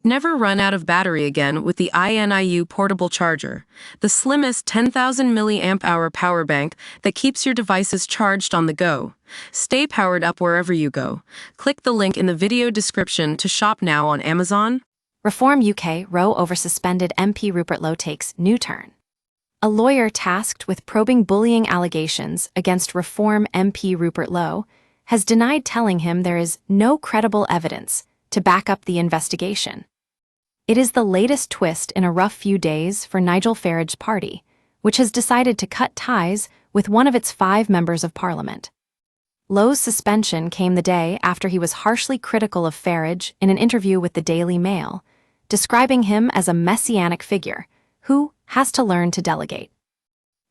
Never run out of battery again with the INIU portable charger, the slimmest 10,000 mAh power bank that keeps your devices charged on the go. Stay powered up wherever you go. Click the link in the video description to shop now on Amazon. Reform UK row over suspended MP Rupert Lowe takes new turn. A lawyer tasked with probing bullying allegations against Reform MP Rupert Lowe has denied telling him there is no credible evidence to back up the investigation. It is the latest twist in a rough few days for Nigel Farage's party, which has decided to cut ties with one of its 5 members of parliament. Lowe's suspension came the day after he was harshly critical of Farage in an interview with the Daily Mail, describing him as a messianic figure who has to learn to delegate.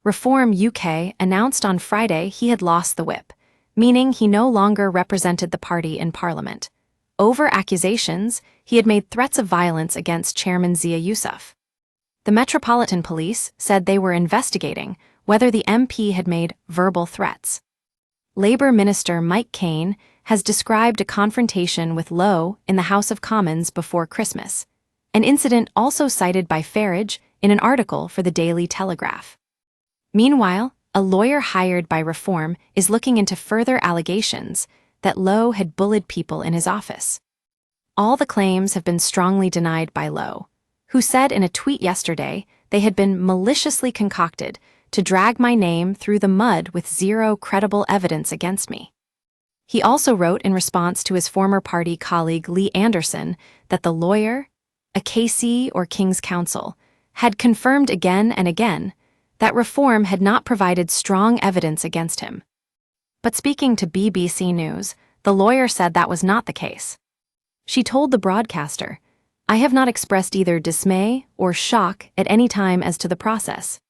Reform UK announced on Friday he had lost the whip, meaning he no longer represented the party in Parliament. Over accusations, he had made threats of violence against Chairman Zia Yousaf. The Metropolitan Police said they were investigating whether the MP had made verbal threats. Labour Minister Mike Cain has described a confrontation with Lowe in the House of Commons before Christmas, an incident also cited by Farage in an article for the Daily Telegraph. Meanwhile, a lawyer hired by Reform is looking into further allegations that Lowe had bullied people in his office. All the claims have been strongly denied by Lowe, who said in a tweet yesterday they had been maliciously concocted to drag my name through the mud with zero credible evidence against me. He also wrote in response to his former party colleague Lee Anderson that the lawyer, a KC or King's Counsel, had confirmed again and again that Reform had not provided strong evidence against him. But speaking to BBC News, the lawyer said that was not the case. She told the broadcaster, "I have not expressed either dismay or shock at any time as to the process.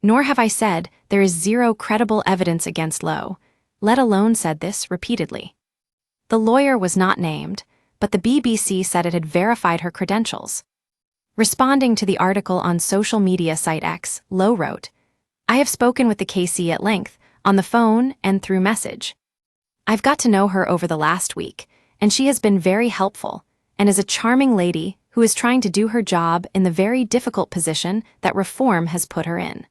Nor have I said there is zero credible evidence against Lowe, let alone said this repeatedly." The lawyer was not named, but the BBC said it had verified her credentials. Responding to the article on social media site X, Lowe wrote, "I have spoken with the KC at length, on the phone and through message. I've got to know her over the last week, and she has been very helpful, and is a charming lady who is trying to do her job in the very difficult position that Reform has put her in.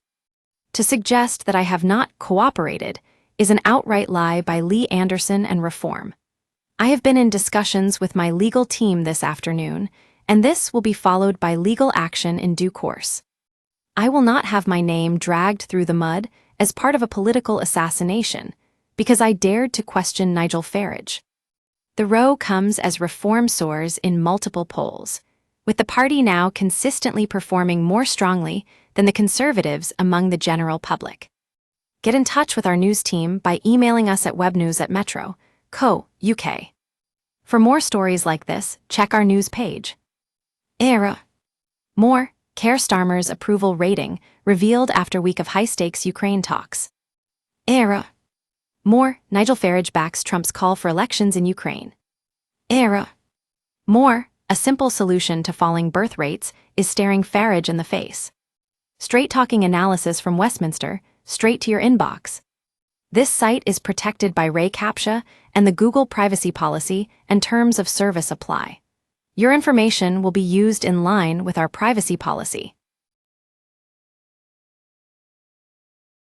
To suggest that I have not cooperated is an outright lie by Lee Anderson and Reform. I have been in discussions with my legal team this afternoon, and this will be followed by legal action in due course. I will not have my name dragged through the mud as part of a political assassination, because I dared to question Nigel Farage." The row comes as Reform soars in multiple polls, with the party now consistently performing more strongly than the Conservatives among the general public. Get in touch with our news team by emailing us at webnews@metro.co.uk. For more stories like this, check our news page. More, Keir Starmer's approval rating revealed after week of high-stakes Ukraine talks. More, Nigel Farage backs Trump's call for elections in Ukraine. More, a simple solution to falling birth rates is staring Farage in the face. Straight-talking analysis from Westminster, straight to your inbox. This site is protected by Ray CAPTCHA, and the Google privacy policy and terms of service apply. Your information will be used in line with our privacy policy.